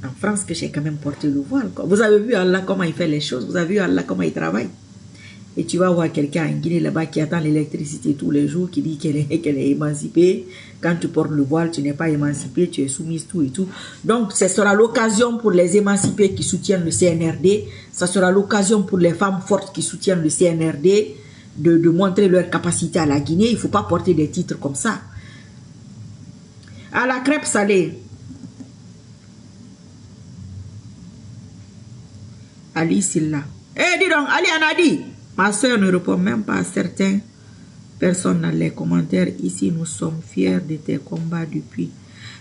en France que j'ai quand même porté le voile. Quoi. Vous avez vu Allah comment il fait les choses. Vous avez vu Allah comment il travaille. Et tu vas voir quelqu'un en Guinée là-bas qui attend l'électricité tous les jours, qui dit qu'elle est émancipée. Quand tu portes le voile, tu n'es pas émancipée, tu es soumise, tout et tout. Donc, ce sera l'occasion pour les émancipés qui soutiennent le CNRD. Ça sera l'occasion pour les femmes fortes qui soutiennent le CNRD de montrer leur capacité à la Guinée. Il ne faut pas porter des titres comme ça. À la crêpe salée. Ali Silla. Eh, dis donc, Ali Anadi. Ma soeur ne répond même pas à certaines personnes dans les commentaires. Ici, nous sommes fiers de tes combats depuis.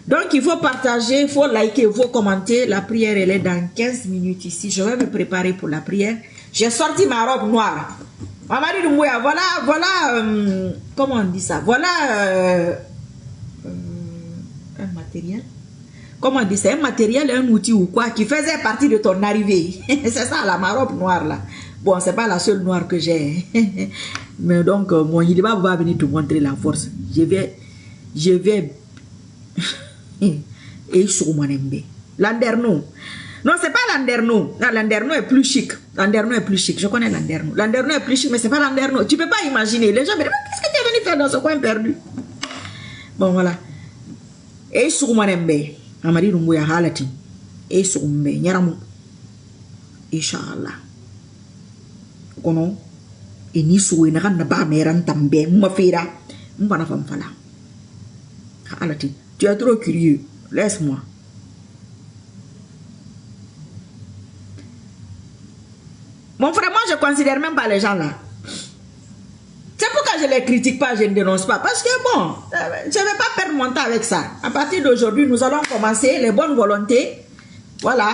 Donc, il faut partager, il faut liker, il faut commenter. La prière, elle est dans 15 minutes ici. Je vais me préparer pour la prière. J'ai sorti ma robe noire. Mamadi Doumbouya, voilà, comment on dit ça? Voilà un matériel. Comment on dit ça? Un matériel, un outil ou quoi qui faisait partie de ton arrivée. C'est ça, ma robe noire là. Bon, c'est pas la seule noire que j'ai. Mais donc, mon Yiliba va venir te montrer la force. Je vais... Et sur mon MB. Landerneau. Non, c'est pas Landerneau. Landerneau est plus chic. Landerneau est plus chic. Je connais Landerneau. Landerneau est plus chic, mais c'est pas Landerneau. Tu peux pas imaginer. Les gens me disent, qu'est-ce que tu es venu faire dans ce coin perdu? Bon, voilà. Et sur mon MB. Amari Doumbouya halati. Et sur mon MB. Nyaramu. Inch'Allah. Kono et ni soué na na ba meran tambe ma fera m'bana fam fala alati tu es trop curieux laisse-moi mon frère. Moi je considère même pas les gens là. C'est pourquoi je les critique pas, je ne dénonce pas, parce que bon, je ne vais pas perdre mon temps avec ça. À partir d'aujourd'hui, nous allons commencer les bonnes volontés. Voilà,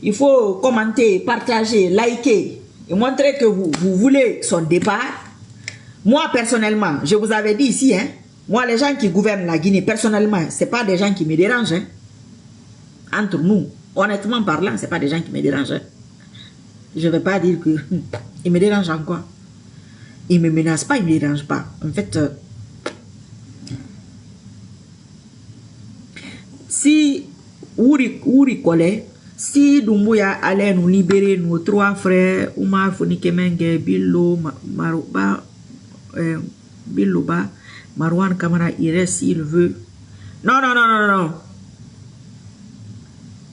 il faut commenter, partager, liker et montrer que vous voulez son départ. Moi, personnellement, je vous avais dit ici, hein, moi, les gens qui gouvernent la Guinée, personnellement, ce n'est pas des gens qui me dérangent. Hein. Entre nous, honnêtement parlant, ce n'est pas des gens qui me dérangent. Hein. Je ne vais pas dire que il me dérange en quoi. Il ne me menace pas, il ne me dérange pas. En fait, si Ouri Kole, si Doumbouya allait nous libérer, nos 3 frères, Oumar Fonikemenge, Biloba, Marwan Kamara, il reste s'il veut. Non, non, non, non, non.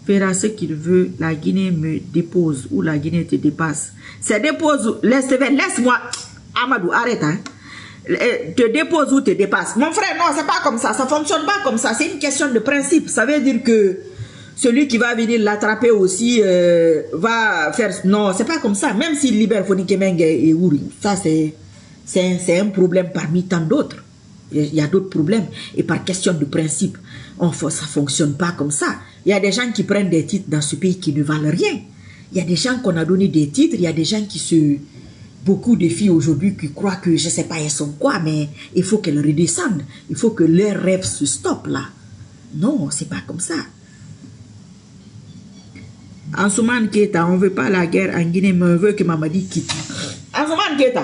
Fera ce qu'il veut, la Guinée me dépose ou la Guinée te dépasse. C'est dépose, laisse-moi, Amadou, arrête, hein. Te dépose ou te dépasse. Mon frère, non, c'est pas comme ça fonctionne pas comme ça, c'est une question de principe. Ça veut dire que celui qui va venir l'attraper aussi va faire... Non, c'est pas comme ça, même s'il libère Fonikemenge et Ouri, ça c'est un problème parmi tant d'autres. Il y a d'autres problèmes. Et par question de principe, ça fonctionne pas comme ça. Il y a des gens qui prennent des titres dans ce pays qui ne valent rien. Il y a des gens qu'on a donné des titres, il y a des gens qui se... Beaucoup de filles aujourd'hui qui croient que, je ne sais pas, elles sont quoi, mais il faut qu'elles redescendent. Il faut que leurs rêves se stoppent là. Non, c'est pas comme ça. Ansoumane Keita, on ne veut pas la guerre en Guinée, mais on veut que Mamadi quitte. Ansoumane Keita,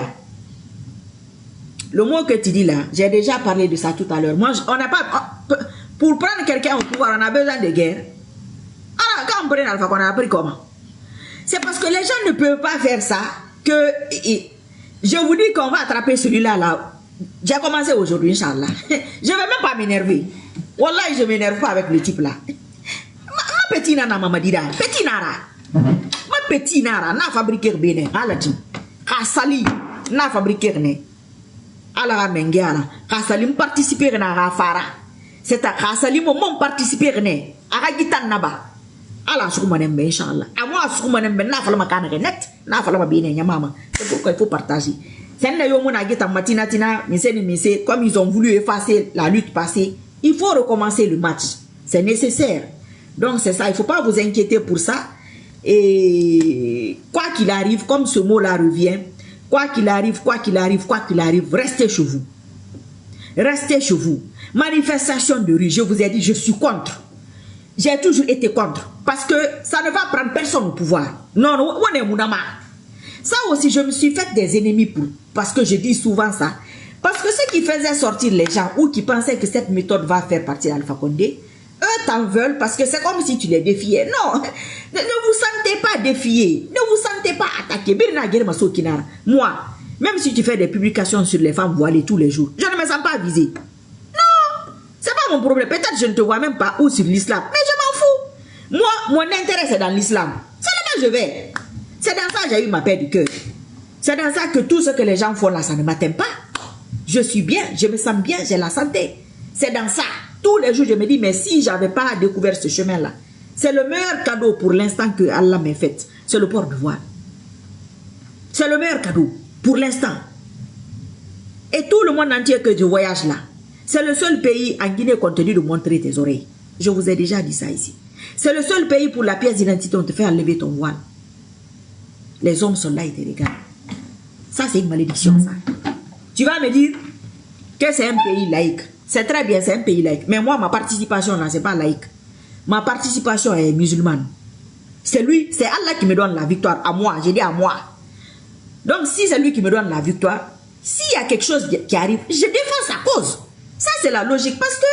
le mot que tu dis là, j'ai déjà parlé de ça tout à l'heure. Moi, on n'a pas... Pour prendre quelqu'un au pouvoir, on a besoin de guerre. Alors, quand on prend Alpha, on a appris comment? C'est parce que les gens ne peuvent pas faire ça que... Je vous dis qu'on va attraper celui-là là. J'ai commencé aujourd'hui, Inch'Allah. Je ne vais même pas m'énerver. Wallah, je ne m'énerve pas avec le type là. Ma petite nana, Mamadida. Petit nara. Ma petite nara, n'a fabriqué bene. Alati. Ha sali, n'a fabriqué ne. Ala mengiana. Ha sali participer na rafara. C'est à Kassali, mon participer ne. Aragitan naba. Ala soumanembe, Inch'Allah. À moi, soumanembe, n'a fallu ma canne net. N'a fallu ma bien, maman. C'est pourquoi il faut partager. C'est un yomo nagita matinatina, mais comme ils ont voulu effacer la lutte passée, il faut recommencer le match. C'est nécessaire. Donc c'est ça, il ne faut pas vous inquiéter pour ça. Et quoi qu'il arrive, comme ce mot-là revient, quoi qu'il arrive, restez chez vous. Restez chez vous. Manifestation de rue, je vous ai dit, je suis contre. J'ai toujours été contre. Parce que ça ne va prendre personne au pouvoir. Non, non, on est mounama. Ça aussi, je me suis fait des ennemis parce que je dis souvent ça. Parce que ceux qui faisaient sortir les gens ou qui pensaient que cette méthode va faire partir Alpha Condé, eux t'en veulent parce que c'est comme si tu les défiais. Non, ne vous sentez pas défiés. Ne vous sentez pas attaqués. Moi, même si tu fais des publications sur les femmes voilées tous les jours, je ne me sens pas visé. Non, c'est pas mon problème. Peut-être je ne te vois même pas ou sur l'islam. Mais je m'en fous. Moi, mon intérêt c'est dans l'islam. C'est là-bas je vais. C'est dans ça que j'ai eu ma paix du cœur. C'est dans ça que tout ce que les gens font là, ça ne m'atteint pas. Je suis bien, je me sens bien, j'ai la santé. C'est dans ça. Tous les jours, je me dis, mais si je n'avais pas découvert ce chemin-là, c'est le meilleur cadeau pour l'instant que Allah m'a fait. C'est le port de voile. C'est le meilleur cadeau pour l'instant. Et tout le monde entier que je voyage là, c'est le seul pays en Guinée qu'on te dit de montrer tes oreilles. Je vous ai déjà dit ça ici. C'est le seul pays pour la pièce d'identité, on te fait enlever ton voile. Les hommes sont là, ils te regardent. Ça, c'est une malédiction, ça. Tu vas me dire que c'est un pays laïque. C'est très bien, c'est un pays laïque. Mais moi, ma participation là, c'est pas laïque. Ma participation est musulmane. C'est lui, c'est Allah qui me donne la victoire. À moi, j'ai dit à moi. Donc, si c'est lui qui me donne la victoire, s'il y a quelque chose qui arrive, je défends sa cause. Ça, c'est la logique. Parce que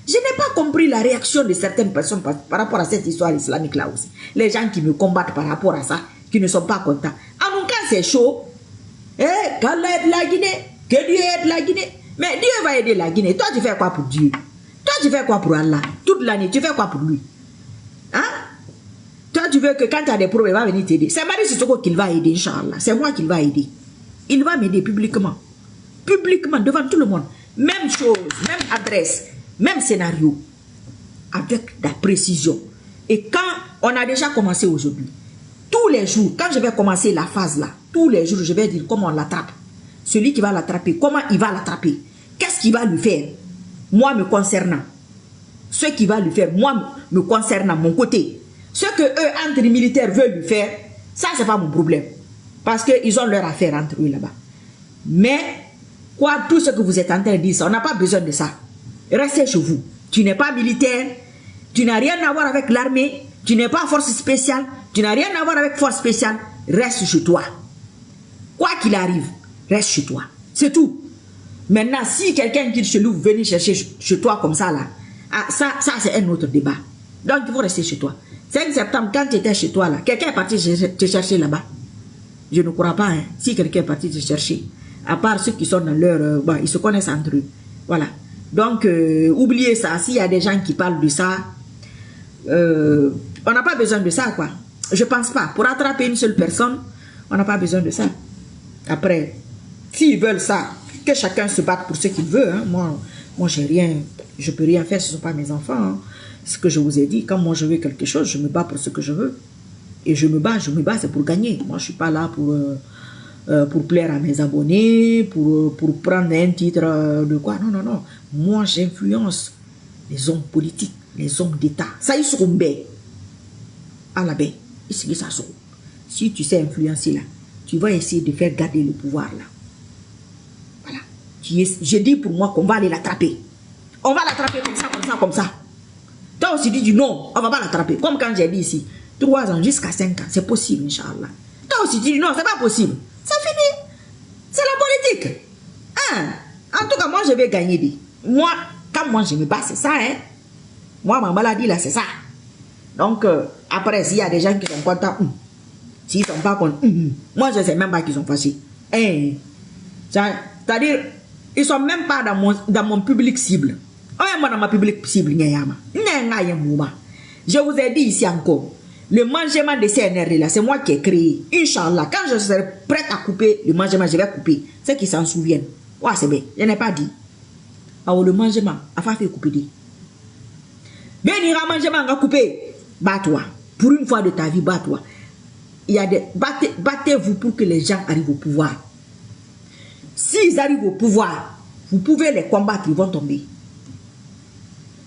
je n'ai pas compris la réaction de certaines personnes par rapport à cette histoire islamique là aussi. Les gens qui me combattent par rapport à ça, qui ne sont pas contents. En tout cas, c'est chaud. Qu'Allah aide la Guinée, que Dieu aide la Guinée. Mais Dieu va aider la Guinée. Toi, tu fais quoi pour Dieu? Toi, tu fais quoi pour Allah? Toute l'année, tu fais quoi pour lui? Hein? Toi, tu veux que quand tu as des problèmes, il va venir t'aider. C'est Marie Sissoko qu'il va aider, Inch'Allah. C'est moi qu'il va aider. Il va m'aider publiquement. Publiquement, devant tout le monde. Même chose, même adresse, même scénario. Avec la précision. Et quand on a déjà commencé aujourd'hui, tous les jours, quand je vais commencer la phase là, tous les jours, je vais dire comment on l'attrape. Celui qui va l'attraper, comment il va l'attraper. Qu'est-ce qu'il va lui faire? Moi me concernant. Ce qui va lui faire, moi me concernant, mon côté. Ce que eux, entre les militaires, veulent lui faire, ça, c'est pas mon problème. Parce qu'ils ont leur affaire entre eux là-bas. Mais, quoi, tout ce que vous êtes en train de dire, ça, on n'a pas besoin de ça. Restez chez vous. Tu n'es pas militaire, tu n'as rien à voir avec l'armée, tu n'es pas force spéciale, tu n'as rien à voir avec force spéciale. reste chez toi. Quoi qu'il arrive, reste chez toi. C'est tout. Maintenant, si quelqu'un quitte chez lui, vous venez chercher chez toi comme ça, là, ah, ça c'est un autre débat. Donc, il faut rester chez toi. 5 septembre, quand tu étais chez toi, là, quelqu'un est parti te chercher là-bas. Je ne crois pas, hein, si quelqu'un est parti te chercher. À part ceux qui sont dans leur... ils se connaissent entre eux. Voilà. Donc, oubliez ça. S'il y a des gens qui parlent de ça, on n'a pas besoin de ça, quoi. Je pense pas. Pour attraper une seule personne, on n'a pas besoin de ça. Après, s'ils veulent ça, que chacun se batte pour ce qu'il veut. Hein. Moi j'ai rien, je peux rien faire, ce ne sont pas mes enfants. Hein. Ce que je vous ai dit, quand moi je veux quelque chose, je me bats pour ce que je veux. Et je me bats, c'est pour gagner. Moi je ne suis pas là pour plaire à mes abonnés, pour prendre un titre de quoi. Non, non, non. Moi j'influence les hommes politiques, les hommes d'État. Ça, ils seront bêtes. À la baie. Si tu sais influencer là, tu vas essayer de faire garder le pouvoir là. Voilà. Je dis pour moi qu'on va aller l'attraper. On va l'attraper comme ça, comme ça, comme ça. Toi aussi, tu dis non, on va pas l'attraper. Comme quand j'ai dit ici, 3 ans jusqu'à 5 ans, c'est possible, Inch'Allah. Toi aussi, tu dis non, c'est pas possible. C'est fini. C'est la politique. Hein? En tout cas, moi, je vais gagner. Moi, quand moi, je me bats, c'est ça, hein. Moi, ma maladie, là, c'est ça. Donc, après, s'il y a des gens qui sont contents, s'ils ne sont pas contents, moi, je ne sais même pas qu'ils sont fâchés. Hein? C'est-à-dire, ils ne sont même pas dans mon public cible. Moi, dans ma public cible, je vous ai dit ici encore, le mangement de CNRD, là, c'est moi qui ai créé. Inch'Allah, quand je serai prête à couper le mangement, je vais couper. Ceux qui s'en souviennent. Ouais, c'est bien. Je n'ai pas dit. Alors, le mangement, il faut faire couper. Bien, il y a un mangement à couper. Bats-toi. Pour une fois de ta vie, bats-toi. Battez-vous pour que les gens arrivent au pouvoir. S'ils arrivent au pouvoir, vous pouvez les combattre, ils vont tomber.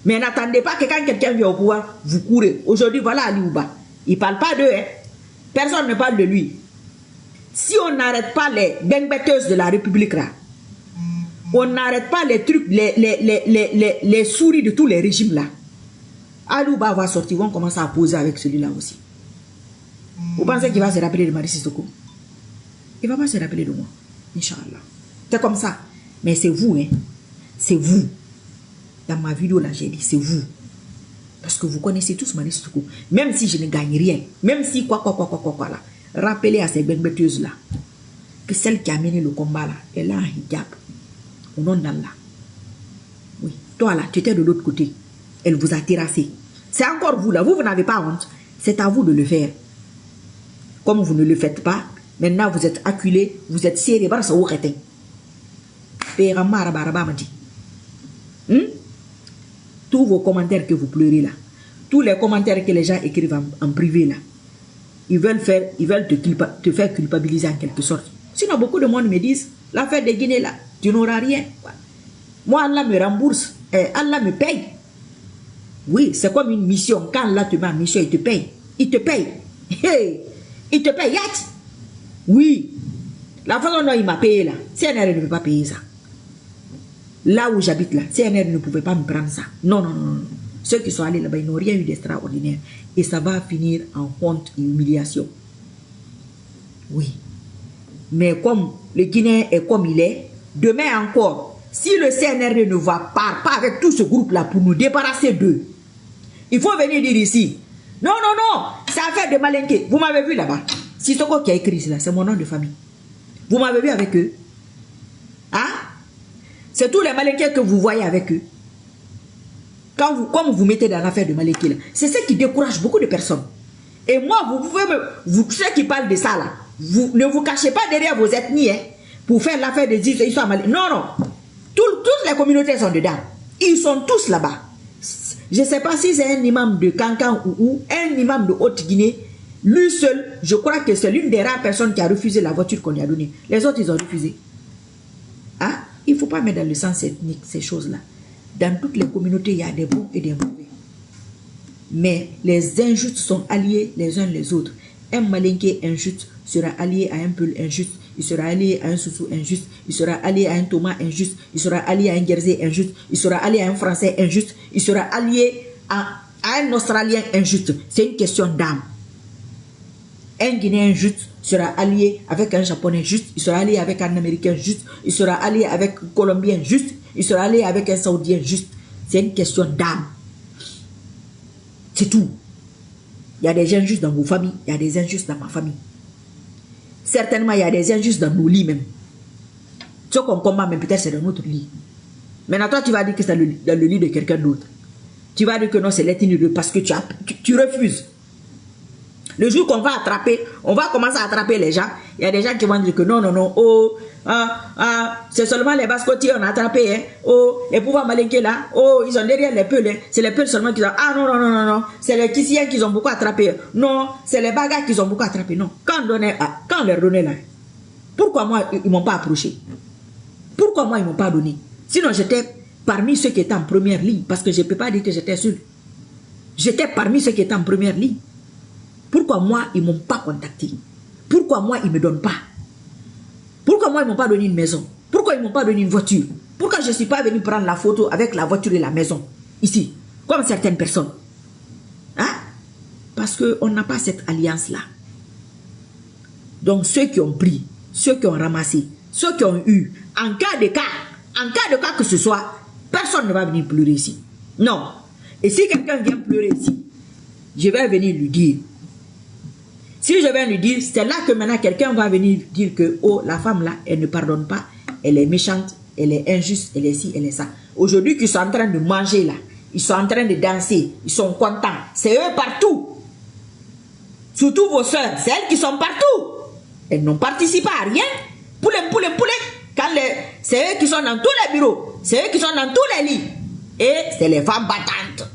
Mais n'attendez pas que quand quelqu'un vient au pouvoir, vous courez. Aujourd'hui, voilà Ali Ouba. Il ne parle pas d'eux. Hein. Personne ne parle de lui. Si on n'arrête pas les bang-betteuses de la République, là, on n'arrête pas les trucs, les souris de tous les régimes, là, Ali Ouba va sortir, ils vont commencer à poser avec celui-là aussi. Vous pensez qu'il va se rappeler de Marie Sissoko? Il ne va pas se rappeler de moi. Inch'Allah. C'est comme ça. Mais c'est vous, hein. C'est vous. Dans ma vidéo là, j'ai dit, c'est vous. Parce que vous connaissez tous Marie Sissoko. Même si je ne gagne rien, même si quoi là. Rappelez à ces bêteuses là que celle qui a mené le combat là, elle a un hijab. Au nom d'Allah. Oui. Toi là, tu étais de l'autre côté. Elle vous a terrassé. C'est encore vous là. Vous n'avez pas honte. C'est à vous de le faire. Comme vous ne le faites pas, maintenant vous êtes acculé, vous êtes sérieux. Tous vos commentaires que vous pleurez là, tous les commentaires que les gens écrivent en privé là, ils veulent te faire culpabiliser en quelque sorte. Sinon, beaucoup de monde me disent, l'affaire de Guinée là, tu n'auras rien. Moi, Allah me rembourse, Allah me paye. Oui, c'est comme une mission. Quand Allah te met en mission, il te paye. Il te paye. Hey, il te paye. Yat. Oui. La façon dont il m'a payé là, CNR ne peut pas payer ça. Là où j'habite là, CNR ne pouvait pas me prendre ça. Non, non, non, non. Ceux qui sont allés là-bas, ils n'ont rien eu d'extraordinaire. Et ça va finir en honte et humiliation. Oui. Mais comme le Guinéen est comme il est, demain encore, si le CNR ne va pas avec tout ce groupe-là pour nous débarrasser d'eux, il faut venir dire ici, non, non, non, c'est affaire de Malinké. Vous m'avez vu là-bas. Sissoko qui a écrit cela, c'est mon nom de famille. Vous m'avez vu avec eux. Hein? C'est tous les Malinké que vous voyez avec eux. Comme vous mettez dans l'affaire de Malinké là, c'est ce qui décourage beaucoup de personnes. Et moi, vous pouvez ceux qui parlent de ça là, vous ne vous cachez pas derrière vos ethnies hein, pour faire l'affaire de dire qu'ils sont Malinké. Non, non. Toutes les communautés sont dedans. Ils sont tous là-bas. Je ne sais pas si c'est un imam de Kankan ou un imam de Haute-Guinée. Lui seul, je crois que c'est l'une des rares personnes qui a refusé la voiture qu'on lui a donnée. Les autres, ils ont refusé. Hein? Il ne faut pas mettre dans le sens ethnique ces choses-là. Dans toutes les communautés, il y a des bons et des mauvais. Mais les injustes sont alliés les uns les autres. Un Malinké injuste sera allié à un Peul injuste. Il sera allié à un Soussou injuste. Il sera allié à un Thomas injuste. Il sera allié à un Guerzé injuste. Il sera allié à un Français injuste. Il sera allié à un Australien injuste. C'est une question d'âme. Un Guinéen injuste sera allié avec un Japonais juste, il sera allié avec un Américain juste, il sera allié avec un Colombien juste, il sera allié avec un Saoudien juste. C'est une question d'âme. C'est tout. Il y a des injustes dans vos familles, il y a des injustes dans ma famille. Certainement, il y a des injustes dans nos lits même. Ce qu'on combat, mais peut-être c'est dans notre lit. Maintenant, toi, tu vas dire que c'est dans le lit de quelqu'un d'autre. Tu vas dire que non, c'est l'ethnie parce que tu refuses. Le jour qu'on va attraper, on va commencer à attraper les gens. Il y a des gens qui vont dire que non, non, non, oh, c'est seulement les Baskotis on a attrapé, hein. Oh, les pouvoirs malinqués là, oh, ils sont derrière les Peuls, hein. C'est les Peuls seulement qui ont, ah non, non, non, non, non, c'est les Kissiens qui ont beaucoup attrapé. Non, c'est les Bagas qui ont beaucoup attrapé. Non, quand on leur donnait là, pourquoi moi, ils ne m'ont pas approché? Pourquoi moi, ils ne m'ont pas donné? Sinon, j'étais parmi ceux qui étaient en première ligne, parce que je ne peux pas dire que j'étais seul. J'étais parmi ceux qui étaient en première ligne. Pourquoi moi, ils ne m'ont pas contacté? Pourquoi moi, ils ne me donnent pas? Pourquoi moi, ils ne m'ont pas donné une maison? Pourquoi ils ne m'ont pas donné une voiture? Pourquoi je ne suis pas venu prendre la photo avec la voiture et la maison? Ici, comme certaines personnes. Hein? Parce qu'on n'a pas cette alliance-là. Donc, ceux qui ont pris, ceux qui ont ramassé, ceux qui ont eu, en cas de cas que ce soit, personne ne va venir pleurer ici. Non. Et si quelqu'un vient pleurer ici, je vais venir lui dire. Si je vais lui dire, c'est là que maintenant quelqu'un va venir dire que, oh, la femme là, elle ne pardonne pas, elle est méchante, elle est injuste, elle est ci, elle est ça. Aujourd'hui, qu'ils sont en train de manger là, ils sont en train de danser, ils sont contents. C'est eux partout. Surtout vos soeurs, c'est elles qui sont partout. Elles n'ont participé à rien. Poulet. C'est eux qui sont dans tous les bureaux, c'est eux qui sont dans tous les lits. Et c'est les femmes battantes.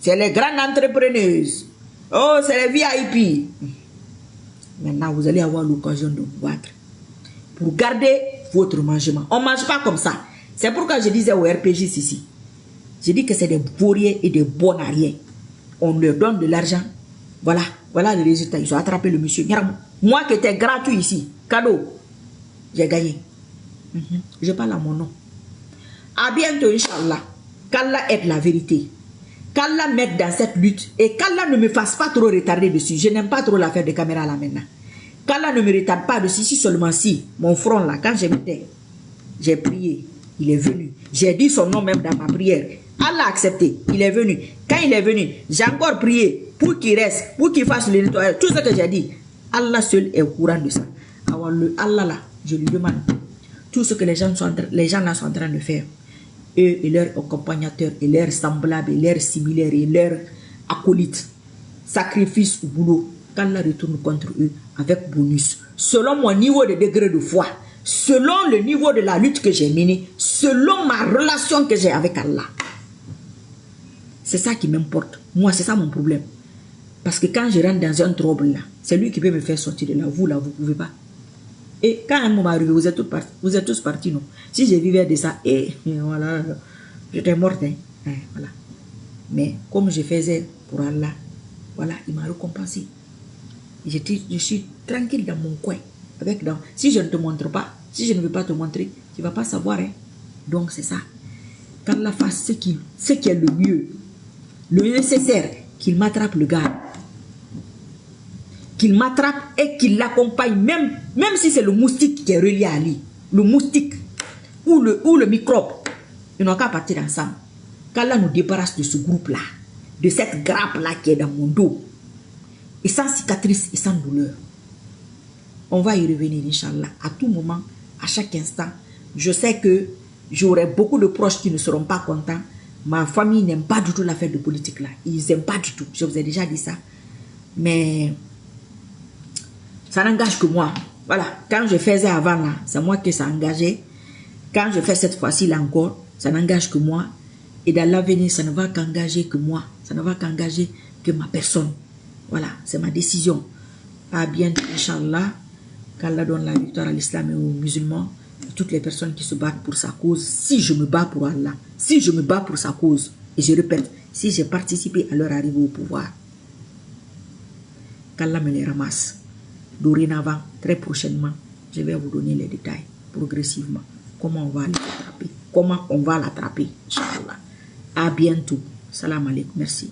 C'est les grandes entrepreneuses. Oh, c'est les VIP. Maintenant, vous allez avoir l'occasion de vous battre pour garder votre mangement. On ne mange pas comme ça. C'est pourquoi je disais au RPG ici. Je dis que c'est des vauriers et des bons à rien. On leur donne de l'argent. Voilà, voilà le résultat. Ils ont attrapé le monsieur. Moi qui étais gratuit ici, cadeau, j'ai gagné. Je parle à mon nom. À bientôt, Inch'Allah. Qu'Allah aide la vérité. Qu'Allah m'aide dans cette lutte et qu'Allah ne me fasse pas trop retarder dessus. Je n'aime pas trop l'affaire de caméra là maintenant. Qu'Allah ne me retarde pas dessus, si seulement si, mon front là, quand je m'étais, j'ai prié, il est venu. J'ai dit son nom même dans ma prière. Allah a accepté, il est venu. Quand il est venu, j'ai encore prié pour qu'il reste, pour qu'il fasse le nettoyage. Tout ce que j'ai dit, Allah seul est au courant de ça. Alors le Allah là, je lui demande tout ce que les gens là sont en train de faire. Eux et leurs accompagnateurs, et leurs semblables, et leurs similaires, et leurs acolytes, sacrifice au boulot, qu'Allah retourne contre eux avec bonus. Selon mon niveau de degré de foi, selon le niveau de la lutte que j'ai menée, selon ma relation que j'ai avec Allah. C'est ça qui m'importe. Moi, c'est ça mon problème. Parce que quand je rentre dans un trouble là, c'est lui qui peut me faire sortir de là. Vous là, vous ne pouvez pas. Et quand un moment arrivé, vous êtes tous partis, non? Si je vivais de ça, et voilà, j'étais morte. Hein, voilà. Mais comme je faisais pour Allah, voilà, il m'a récompensé. Je suis tranquille dans mon coin. Si je ne te montre pas, si je ne veux pas te montrer, tu ne vas pas savoir. Hein? Donc c'est ça. Qu'Allah fasse ce qui est le mieux, le nécessaire, qu'il m'attrape le gars. Qu'il m'attrape et qu'il l'accompagne, même si c'est le moustique qui est relié à lui, le moustique ou le microbe, ils n'ont qu'à partir ensemble. Qu'Allah nous débarrasse de ce groupe-là, de cette grappe-là qui est dans mon dos, et sans cicatrice et sans douleur. On va y revenir, Inch'Allah, à tout moment, à chaque instant. Je sais que j'aurai beaucoup de proches qui ne seront pas contents. Ma famille n'aime pas du tout l'affaire de politique là. Ils n'aiment pas du tout. Je vous ai déjà dit ça. Mais ça n'engage que moi. Voilà. Quand je faisais avant là, c'est moi que ça engageait. Quand je fais cette fois-ci là encore, ça n'engage que moi. Et dans l'avenir, ça ne va qu'engager que moi. Ça ne va qu'engager que ma personne. Voilà. C'est ma décision. À bientôt, Inch'Allah. Qu'Allah donne la victoire à l'islam et aux musulmans. À toutes les personnes qui se battent pour sa cause. Si je me bats pour Allah. Si je me bats pour sa cause. Et je répète, si j'ai participé à leur arrivée au pouvoir. Qu'Allah me les ramasse. Dorénavant, très prochainement, je vais vous donner les détails progressivement. Comment on va l'attraper. Comment on va l'attraper. Inch'Allah. À bientôt. Salam alaikum. Merci.